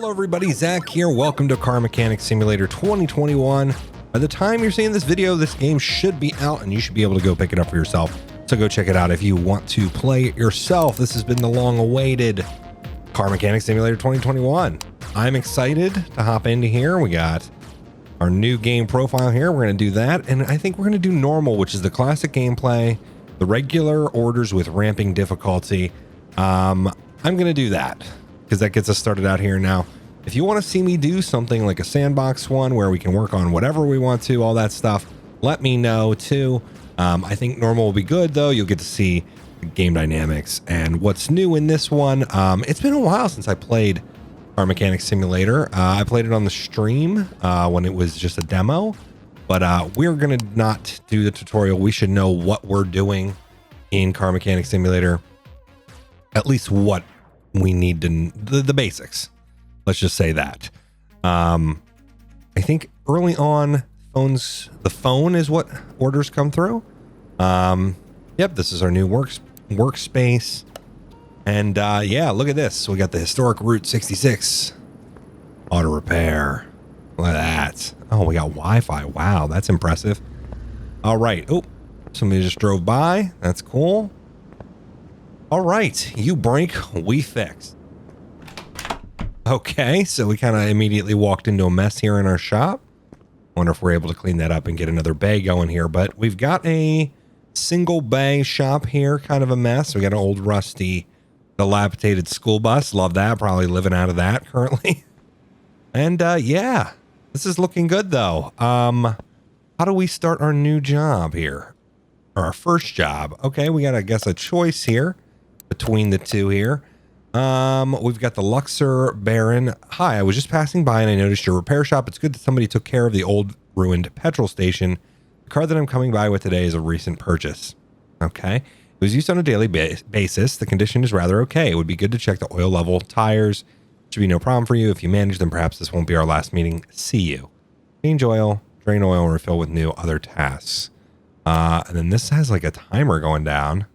Hello everybody, Zach here. Welcome to Car Mechanics Simulator 2021. By the time you're seeing this video, this game should be out and you should be able to go pick it up for yourself. So go check it out if you want to play it yourself. This has been the long-awaited Car Mechanics Simulator 2021. I'm excited to hop into here. We got our new game profile here. We're going to do that. And I think we're going to do normal, which is the classic gameplay, the regular orders with ramping difficulty. I'm going to do that because that gets us started out here. Now, if you want to see me do something like a sandbox one where we can work on whatever we want to, all that stuff, let me know too. I think normal will be good though. You'll get to see the game dynamics and what's new in this one. It's been a while since I played Car Mechanics Simulator. I played it on the stream when it was just a demo, but we're going to not do the tutorial. We should know what we're doing in Car Mechanics Simulator, at least what we need to, the basics. Let's just say that. I think early on the phone is what orders come through. Yep, this is our new workspace. And yeah, look at this. We got the historic Route 66 auto repair. Look at that. Oh, we got Wi-Fi. Wow, that's impressive. All right. Oh, somebody just drove by. That's cool. All right, you break, we fix. Okay, so we kind of immediately walked into a mess here in our shop. Wonder if we're able to clean that up and get another bay going here. But we've got a single bay shop here, kind of a mess. We got an old rusty, dilapidated school bus. Love that. Probably living out of that currently. And yeah, this is looking good though. How do we start our new job here? Or our first job? Okay, we got, I guess, a choice here between the two here. We've got the Luxor Baron. Hi, I was just passing by and I noticed your repair shop. It's good that somebody took care of the old ruined petrol station. The car that I'm coming by with today is a recent purchase. Okay. It was used on a daily basis. The condition is rather okay. It would be good to check the oil level. Tires should be no problem for you. If you manage them, perhaps this won't be our last meeting. See you. Change oil, drain oil, and refill with new other tasks. And then this has like a timer going down.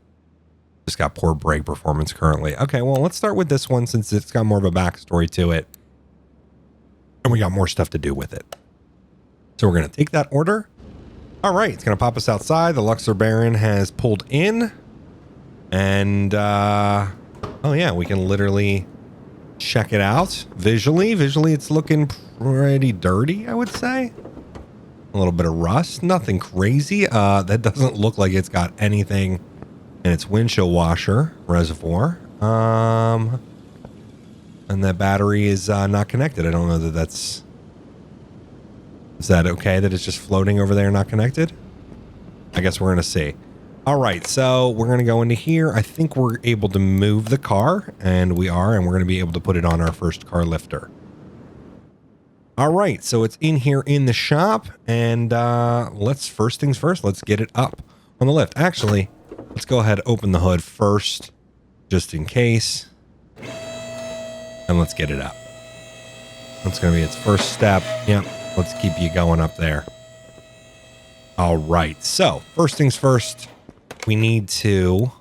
Just got poor brake performance currently. Okay, well, let's start with this one since it's got more of a backstory to it. And we got more stuff to do with it. So we're going to take that order. All right, it's going to pop us outside. The Luxor Baron has pulled in. And, oh yeah, we can literally check it out visually. Visually, it's looking pretty dirty, I would say. A little bit of rust. Nothing crazy. That doesn't look like it's got anything in its windshield washer reservoir. And that battery is not connected. I don't know that that's... Is that okay that it's just floating over there, not connected? I guess we're going to see. All right, so we're going to go into here. I think we're able to move the car, and we are, and we're going to be able to put it on our first car lifter. All right, so it's in here in the shop, and first things first, let's get it up on the lift. Actually, let's go ahead and open the hood first, just in case, and let's get it up. That's going to be its first step. Yep, let's keep you going up there. All right, so first things first, we need to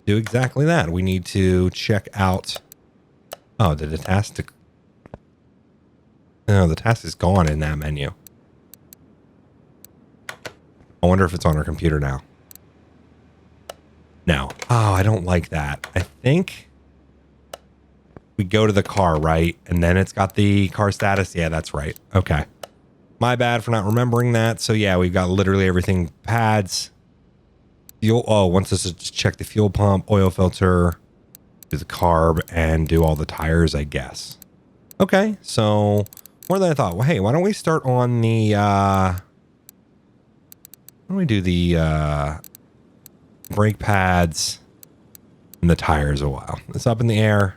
do exactly that. We need to check out, oh, the task to... No, the task is gone in that menu. I wonder if it's on our computer now. No. Oh, I don't like that. I think we go to the car, right? And then it's got the car status. Yeah, that's right. Okay. My bad for not remembering that. So yeah, we've got literally everything. Pads. Fuel. Oh, wants us to check the fuel pump, oil filter, do the carb, and do all the tires, I guess. Okay, so... More than I thought. Well, hey, why don't we start on the, why don't we do the, brake pads and the tires a while. It's up in the air.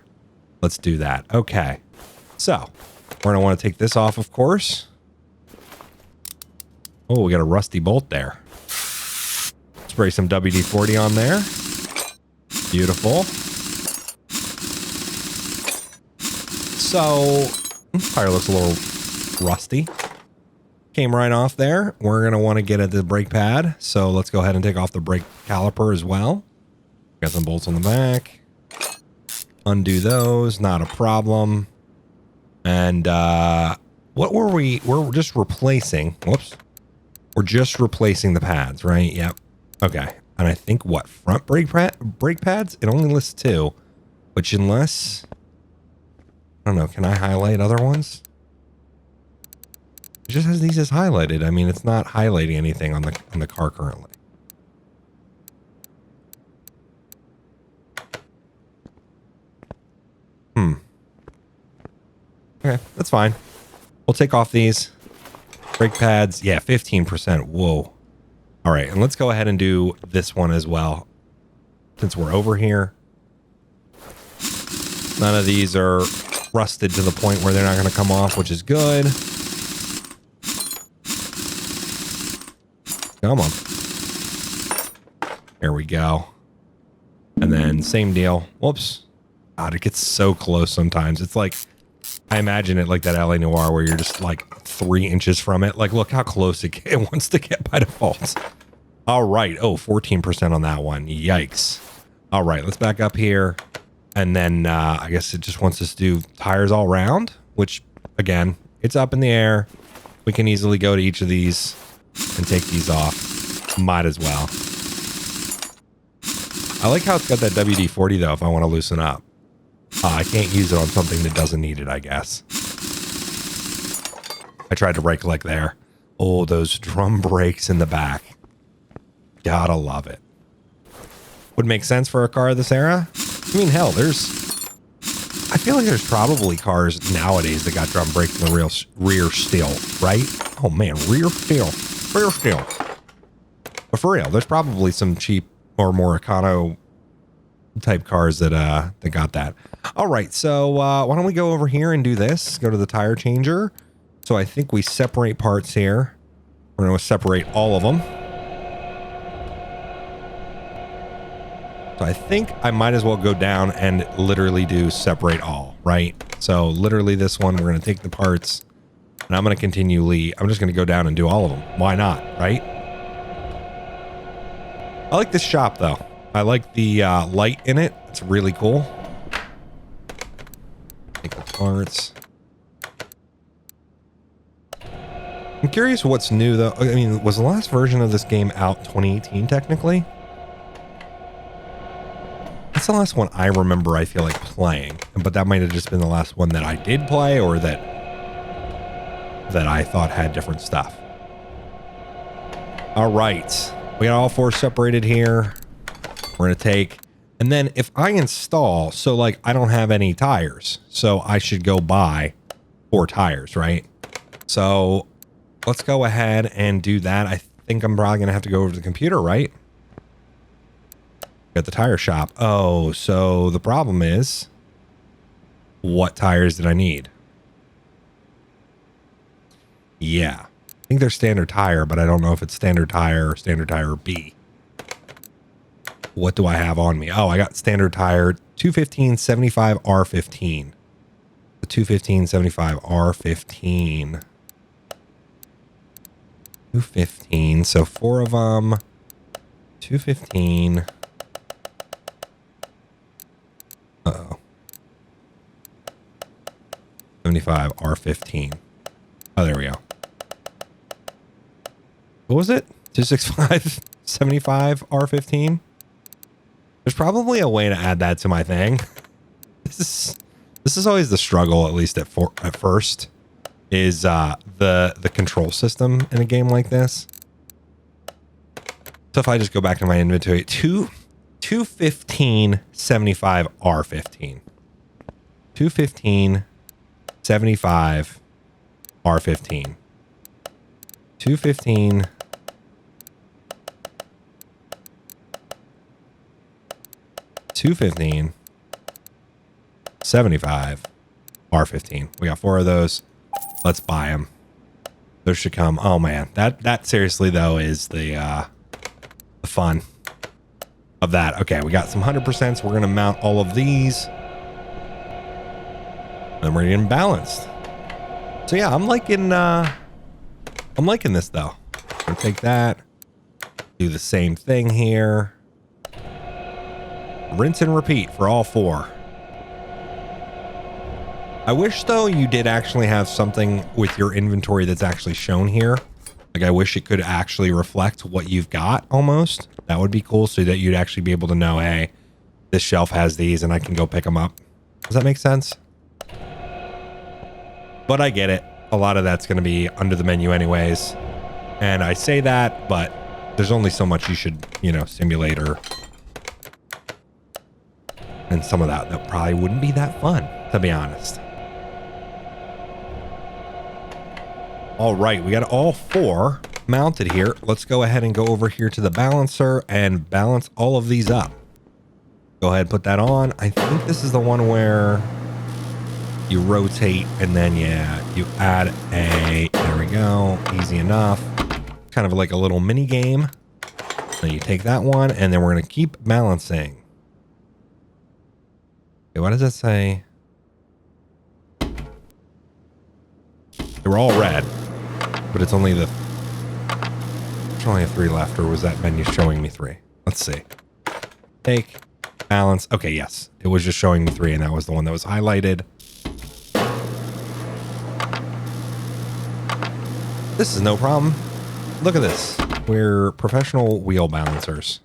Let's do that. Okay. So, we're going to want to take this off, of course. Oh, we got a rusty bolt there. Spray some WD-40 on there. Beautiful. So... Tire looks a little rusty. Came right off there. We're going to want to get at the brake pad. So let's go ahead and take off the brake caliper as well. Got some bolts on the back. Undo those, not a problem. And what were we? We're just replacing. Whoops. We're just replacing the pads, right? Yep. Okay. And I think what? Front brake pads? It only lists 2. Which unless... I don't know. Can I highlight other ones? It just has these as highlighted. I mean, it's not highlighting anything on the car currently. Okay, that's fine. We'll take off these brake pads. Yeah, 15%. Whoa. All right, and let's go ahead and do this one as well. Since we're over here. None of these are rusted to the point where they're not going to come off, which is good. Come on. There we go. And then same deal. Whoops. God, it gets so close sometimes. It's like, I imagine it like that LA Noire where you're just like 3 inches from it. Like, look how close it wants to get by default. All right. Oh, 14% on that one. Yikes. All right. Let's back up here. And then I guess it just wants us to do tires all round, which, again, it's up in the air. We can easily go to each of these and take these off. Might as well. I like how it's got that WD-40, though, if I want to loosen up. I can't use it on something that doesn't need it, I guess. I tried to right click there. Oh, those drum brakes in the back. Gotta love it. Would make sense for a car of this era. I mean, hell, I feel like there's probably cars nowadays that got drum brakes in the rear still, right? Oh man, rear still. But for real, there's probably some cheap or more econo type cars that got that. All right, so why don't we go over here and do this? Go to the tire changer. So I think we separate parts here. We're going to separate all of them. So I think I might as well go down and literally do separate all, right? So literally this one, we're going to take the parts and I'm going to I'm just going to go down and do all of them. Why not, right? I like this shop though. I like the light in it. It's really cool. Take the parts. I'm curious what's new though. I mean, was the last version of this game out 2018 technically? That's the last one I remember I feel like playing. But that might have just been the last one that I did play or that I thought had different stuff. All right. We got all 4 separated here. We're going to take, and then if I install, so like I don't have any tires, so I should go buy 4 tires, right? So let's go ahead and do that. I think I'm probably going to have to go over to the computer, right? At the tire shop. Oh, so the problem is, what tires did I need? Yeah. I think they're standard tire, but I don't know if it's standard tire or standard tire B. What do I have on me? Oh, I got standard tire 215/75 R15. The 215/75 R15. 215. So 4 of them. 215. Uh-oh. 75 R15. Oh, there we go. What was it? 265 75 R15. There's probably a way to add that to my thing. This is always the struggle, at least at first, is the control system in a game like this. So if I just go back to my inventory, 215/75 R15. 215/75 R15. 215 215/75 R15. We got 4 of those. Let's buy them. Those should come. Oh man, that seriously though is the fun of that. Okay, we got some 100%. We're gonna mount all of these, and we're getting balanced. So yeah, I'm liking this though. We'll take that. Do the same thing here. Rinse and repeat for all 4. I wish though you did actually have something with your inventory that's actually shown here. Like I wish it could actually reflect what you've got almost. That would be cool so that you'd actually be able to know, hey, this shelf has these and I can go pick them up. Does that make sense? But I get it. A lot of that's going to be under the menu anyways. And I say that, but there's only so much you should, you know, simulate or... And some of that probably wouldn't be that fun, to be honest. All right, we got all 4 mounted here. Let's go ahead and go over here to the balancer and balance all of these up. Go ahead and put that on. I think this is the one where you rotate and then, yeah, you add a, there we go, easy enough. Kind of like a little mini game. So you take that one and then we're going to keep balancing. Okay, what does that say? They were all red, but it's only there's only 3 left, or was that menu showing me 3? Let's see. Take, balance. Okay, yes. It was just showing me 3 and that was the one that was highlighted. This is no problem. Look at this. We're professional wheel balancers.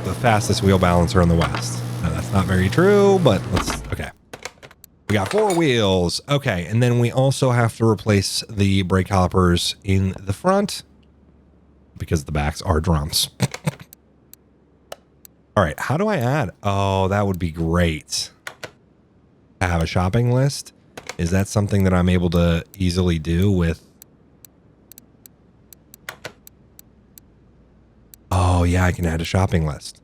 The fastest wheel balancer in the West. Now, that's not very true, but let's, okay. We got 4 wheels. Okay, and then we also have to replace the brake calipers in the front because the backs are drums. All right, how do I add? Oh, that would be great. I have a shopping list. Is that something that I'm able to easily do with? Oh, yeah, I can add a shopping list.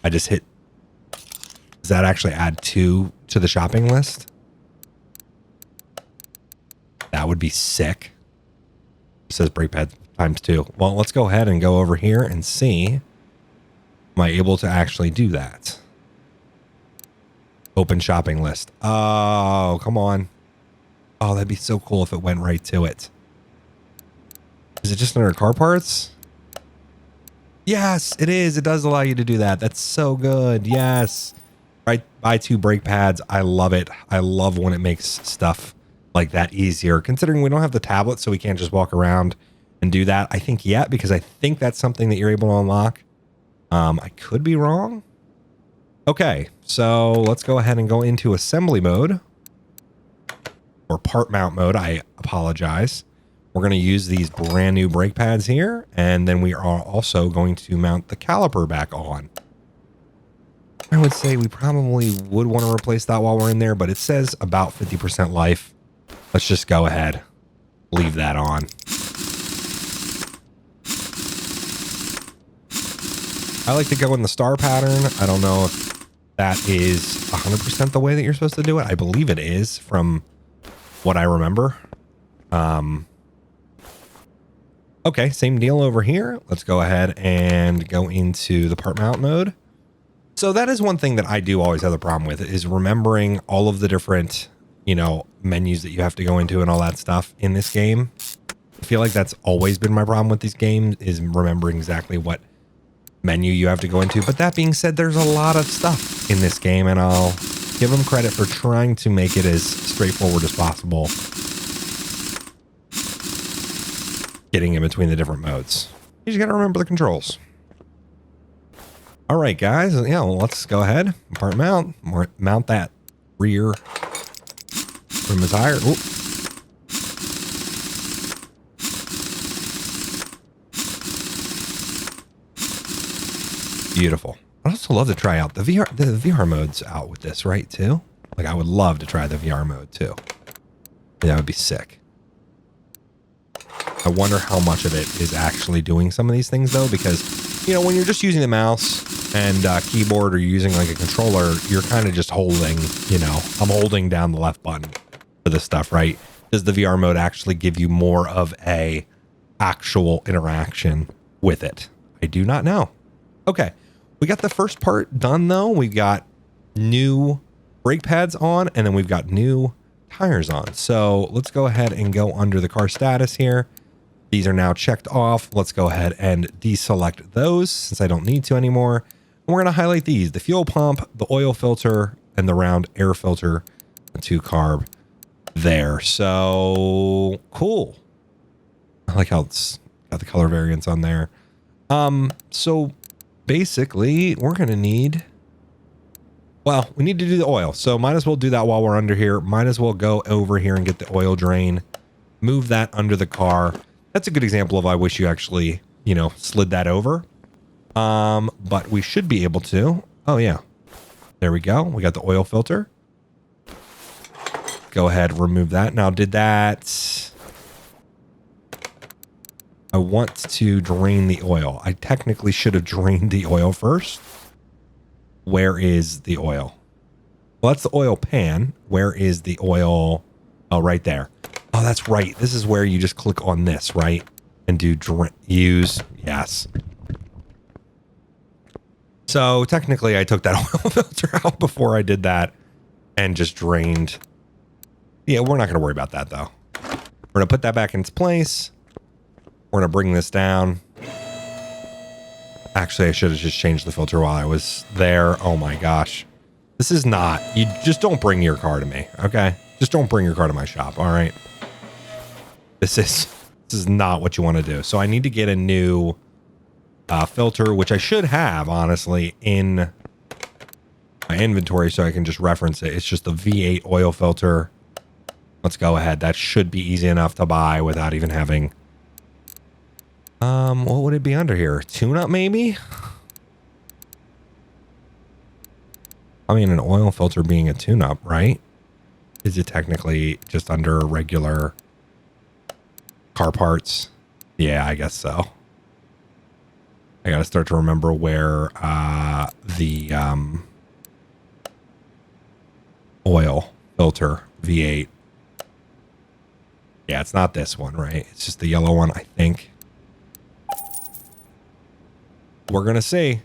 I just hit. Does that actually add 2 to the shopping list? That would be sick. It says brake pad times 2. Well, let's go ahead and go over here and see. Am I able to actually do that? Open shopping list. Oh, come on. Oh, that'd be so cool if it went right to it. Is it just under car parts? Yes, it is. It does allow you to do that. That's so good. Yes. Right. Buy 2 brake pads. I love it. I love when it makes stuff like that easier, considering we don't have the tablet, so we can't just walk around and do that. I think yet, because I think that's something that you're able to unlock. I could be wrong. Okay, so let's go ahead and go into assembly mode or part mount mode. I apologize. We're going to use these brand new brake pads here, and then we are also going to mount the caliper back on. I would say we probably would want to replace that while we're in there, but it says about 50% life. Let's just go ahead. Leave that on. I like to go in the star pattern. I don't know if that is 100% the way that you're supposed to do it. I believe it is from what I remember. Okay, same deal over here. Let's go ahead and go into the part mount mode. So that is one thing that I do always have a problem with, is remembering all of the different, you know, menus that you have to go into and all that stuff in this game. I feel like that's always been my problem with these games, is remembering exactly what menu you have to go into. But that being said, there's a lot of stuff in this game, and I'll give them credit for trying to make it as straightforward as possible, getting in between the different modes. You just got to remember the controls. All right, guys. Yeah, well, let's go ahead. Part mount. Mount that rear from the tire. Ooh. Beautiful. I'd also love to try out the VR modes out with this, right, too? Like, I would love to try the VR mode, too. That would be sick. I wonder how much of it is actually doing some of these things, though, because, you know, when you're just using the mouse and keyboard, or you're using like a controller, you're kind of just holding, you know, I'm holding down the left button for this stuff, right? Does the VR mode actually give you more of a actual interaction with it? I do not know. Okay. We got the first part done, though. We've got new brake pads on, and then we've got new tires on. So let's go ahead and go under the car status here. These are now checked off. Let's go ahead and deselect those since I don't need to anymore. We're going to highlight these: the fuel pump, the oil filter, and the round air filter, the 2 carb there. So cool. I like how it's got the color variants on there. So basically we're going to need, well, we need to do the oil. So might as well do that while we're under here. Might as well go over here and get the oil drain, move that under the car. That's a good example of, I wish you actually, you know, slid that over. But we should be able to. Oh yeah. There we go. We got the oil filter. Go ahead, remove that. Now, did that... I want to drain the oil. I technically should have drained the oil first. Where is the oil? Well, that's the oil pan. Where is the oil? Oh, right there. Oh, that's right. This is where you just click on this, right? And do use. Yes. So technically I took that oil filter out before I did that and just drained. Yeah, we're not going to worry about that though. We're going to put that back in its place. We're going to bring this down. Actually, I should have just changed the filter while I was there. Oh my gosh. This is not, you just don't bring your car to me. Okay. Just don't bring your car to my shop. All right. This is not what you want to do. So I need to get a new filter, which I should have honestly in my inventory so I can just reference it. It's just the V8 oil filter. Let's go ahead. That should be easy enough to buy without even having, what would it be under here? Tune-up maybe? I mean, an oil filter being a tune-up, right? Is it technically just under regular car parts? Yeah, I guess so. I got to start to remember where the oil filter V8. Yeah, it's not this one, right? It's just the yellow one, I think. We're going to see.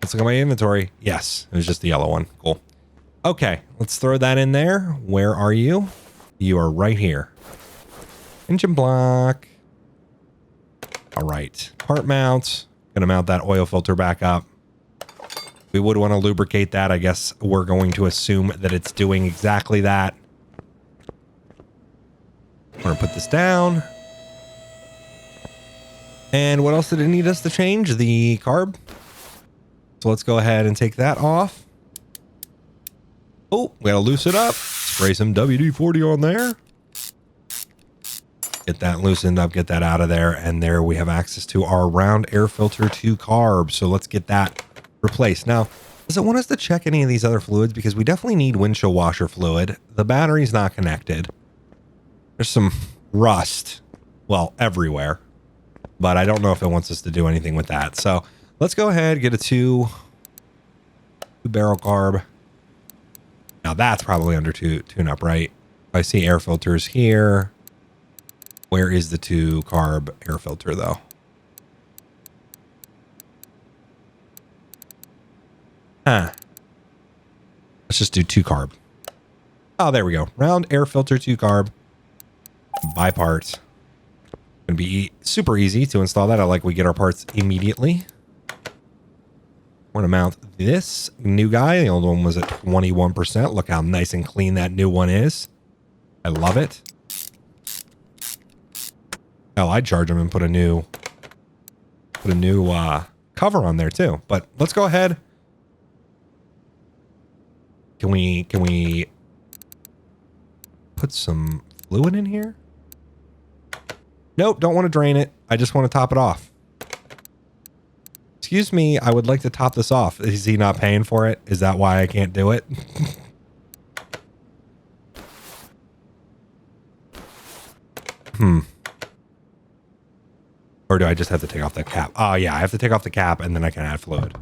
Let's look at my inventory. Yes, it was just the yellow one. Cool. Okay, let's throw that in there. Where are you? You are right here. Engine block. All right. Part mount. Gonna mount that oil filter back up. We would want to lubricate that. I guess we're going to assume that it's doing exactly that. I'm gonna put this down. And what else did it need us to change? The carb. So let's go ahead and take that off. Oh, we gotta loose it up. Spray some WD-40 on there. Get that loosened up, get that out of there. And there we have access to our round air filter 2 carb. So let's get that replaced. Now, does it want us to check any of these other fluids? Because we definitely need windshield washer fluid. The battery's not connected. There's some rust, well, everywhere. But I don't know if it wants us to do anything with that. So let's go ahead, get a 2 barrel carb. Now that's probably under tune-up, right? I see air filters here. Where is the 2 carb air filter though? Huh. Let's just do 2 carb. Oh, there we go. Round air filter 2 carb. Buy parts. Gonna be super easy to install that. I like we get our parts immediately. We're gonna mount this new guy. The old one was at 21%. Look how nice and clean that new one is. I love it. Hell, I'd charge them and put a new cover on there too. But let's go ahead. Can we put some fluid in here? Nope, don't want to drain it. I just want to top it off. Excuse me, I would like to top this off. Is he not paying for it? Is that why I can't do it? Or do I just have to take off the cap? Oh, yeah, I have to take off the cap and then I can add fluid.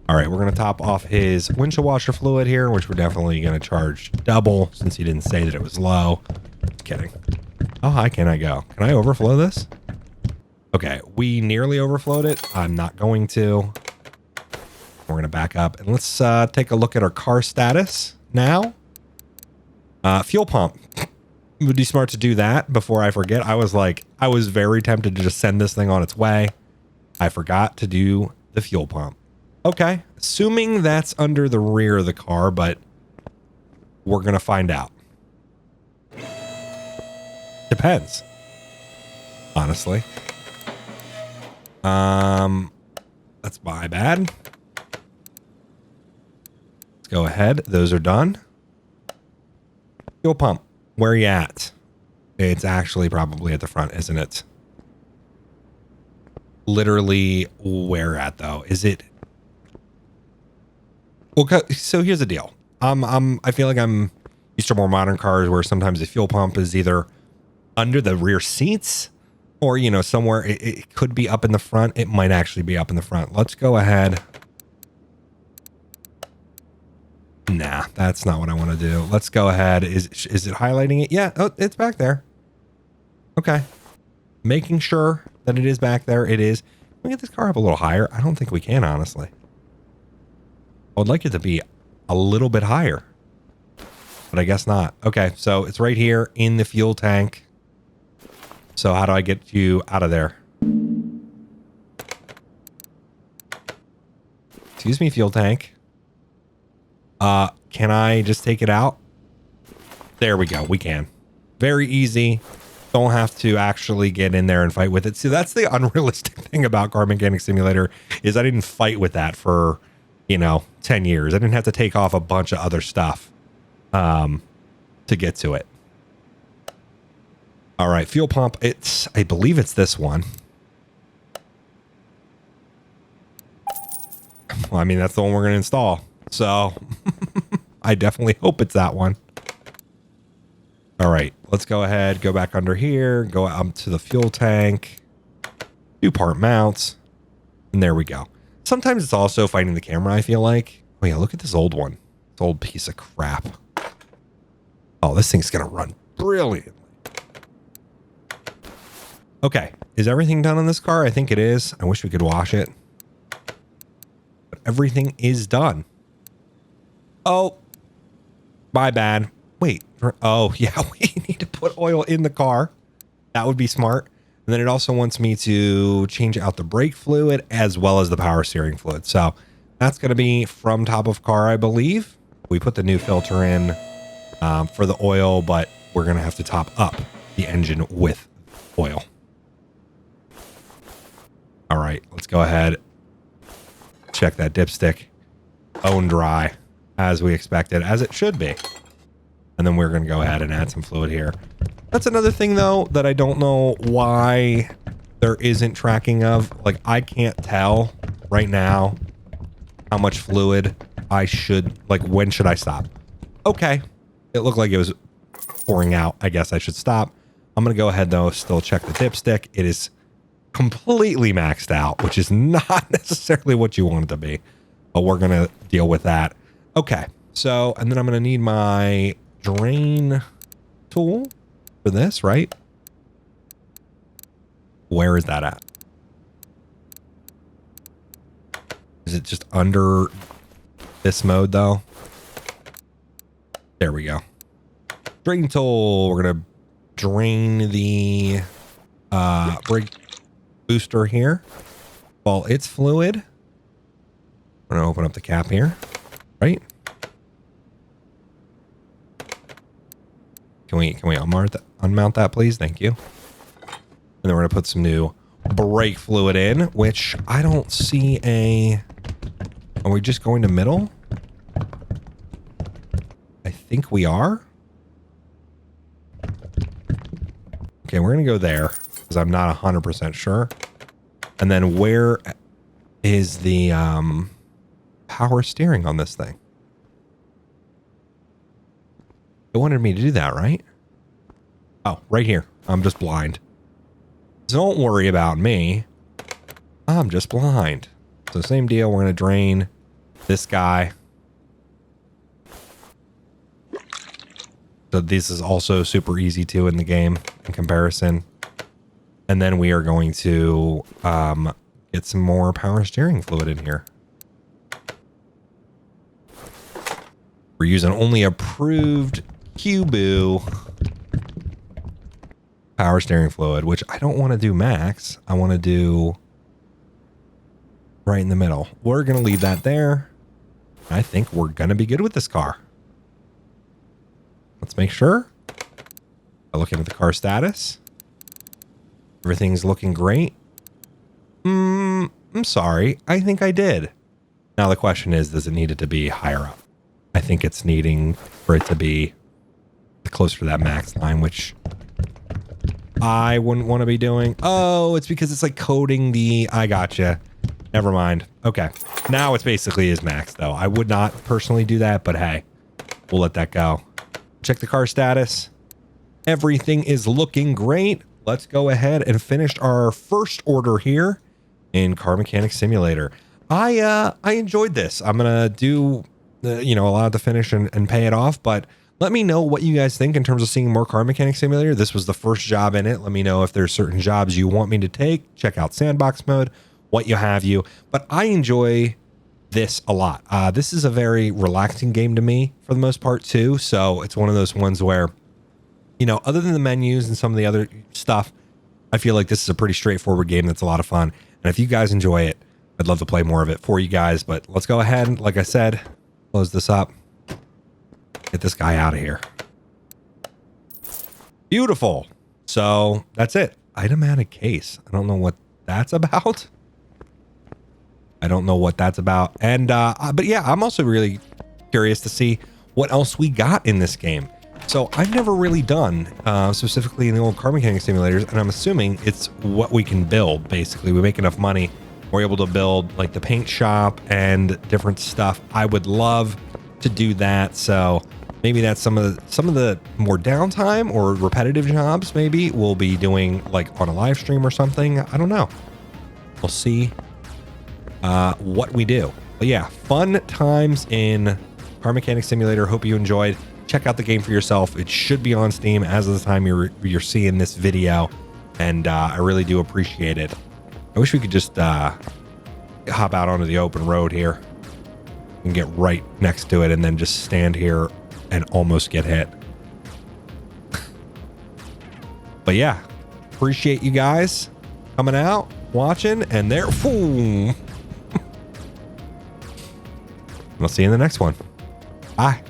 All right, we're going to top off his windshield washer fluid here, which we're definitely going to charge double since he didn't say that it was low. Just kidding. How high can I go? Can I overflow this? Okay, we nearly overflowed it. I'm not going to. We're going to back up and let's take a look at our car status now. Fuel pump. It would be smart to do that before I forget. I was very tempted to just send this thing on its way. I forgot to do the fuel pump. Okay. Assuming that's under the rear of the car, but we're going to find out. Depends. Honestly. That's my bad. Let's go ahead. Those are done. Fuel pump. Where are you at? It's actually probably at the front, isn't it? Literally where at though? Is it? Well, so here's the deal. I feel like I'm used to more modern cars where sometimes the fuel pump is either under the rear seats or, you know, somewhere it could be up in the front. It might actually be up in the front. Let's go ahead. Nah, that's not what I want to do. Let's go ahead. Is it highlighting it? Yeah. Oh, it's back there. Okay. Making sure that it is back there. It is. Can we get this car up a little higher? I don't think we can, honestly. I would like it to be a little bit higher, but I guess not. Okay. So it's right here in the fuel tank. So how do I get you out of there? Excuse me, fuel tank. Can I just take it out? There we go. We can. Very easy. Don't have to actually get in there and fight with it. See, that's the unrealistic thing about Car Mechanic Simulator is I didn't fight with that for, you know, 10 years. I didn't have to take off a bunch of other stuff to get to it. All right, fuel pump. I believe it's this one. Well, I mean, that's the one we're going to install. So I definitely hope it's that one. All right, let's go ahead, go back under here, go up to the fuel tank, do part mounts, and there we go. Sometimes it's also fighting the camera, I feel like. Oh yeah, look at this old one. This old piece of crap. Oh, this thing's going to run brilliantly. Okay, is everything done on this car? I think it is. I wish we could wash it. But everything is done. Oh, my bad. Wait. Oh, yeah, we need to put oil in the car. That would be smart. And then it also wants me to change out the brake fluid as well as the power steering fluid. So that's going to be from top of car, I believe. We put the new filter in for the oil, but we're going to have to top up the engine with oil. All right, let's go ahead. Check that dipstick. Bone dry, as we expected, as it should be. And then we're going to go ahead and add some fluid here. That's another thing, though, that I don't know why there isn't tracking of. Like, I can't tell right now how much fluid I should, like, when should I stop? Okay. It looked like it was pouring out. I guess I should stop. I'm going to go ahead, though, still check the dipstick. It is completely maxed out, which is not necessarily what you want it to be. But we're going to deal with that. Okay. So, and then I'm going to need my drain tool for this, right? Where is that at? Is it just under this mode though? There we go. Drain tool. We're going to drain the brake booster here while it's fluid. I'm going to open up the cap here, right? Can we unmount that, please? Thank you. And then we're going to put some new brake fluid in, which I don't see a... Are we just going to middle? I think we are. Okay, we're going to go there because I'm not 100% sure. And then where is the power steering on this thing? It wanted me to do that, right? Oh, right here. I'm just blind. Don't worry about me. I'm just blind. So same deal. We're going to drain this guy. So this is also super easy too in the game in comparison. And then we are going to get some more power steering fluid in here. We're using only approved Cubu power steering fluid, which I don't want to do max. I want to do right in the middle. We're going to leave that there. I think we're going to be good with this car. Let's make sure. Looking at the car status. Everything's looking great. I'm sorry. I think I did. Now the question is, does it need it to be higher up? I think it's needing for it to be closer to that max line, which I wouldn't want to be doing. Oh, it's because it's like coding the... I gotcha. Never mind. Okay. Now it's basically is max, though. I would not personally do that, but hey, we'll let that go. Check the car status. Everything is looking great. Let's go ahead and finish our first order here in Car Mechanic Simulator. I enjoyed this. I'm going to do, allow it to finish and pay it off, but let me know what you guys think in terms of seeing more Car Mechanic Simulator. This was the first job in it. Let me know if there's certain jobs you want me to take. Check out sandbox mode, what you have you. But I enjoy this a lot. This is a very relaxing game to me for the most part too. So it's one of those ones where, other than the menus and some of the other stuff, I feel like this is a pretty straightforward game that's a lot of fun. And if you guys enjoy it, I'd love to play more of it for you guys. But let's go ahead and, like I said, close this up. Get this guy out of here. Beautiful. So that's it. Automatic case. I don't know what that's about. And, but yeah, I'm also really curious to see what else we got in this game. So I've never really done, specifically in the old Car Mechanic Simulators, and I'm assuming it's what we can build, basically. We make enough money, we're able to build like the paint shop and different stuff. I would love to do that. So maybe that's some of the more downtime or repetitive jobs maybe we'll be doing like on a live stream or something. I don't know. We'll see what we do. But yeah, fun times in Car Mechanic Simulator. Hope you enjoyed. Check out the game for yourself. It should be on Steam as of the time you're seeing this video, and I really do appreciate it. I wish we could just hop out onto the open road here and get right next to it and then just stand here and almost get hit. But yeah, appreciate you guys coming out, watching, and there. We'll see you in the next one. Bye.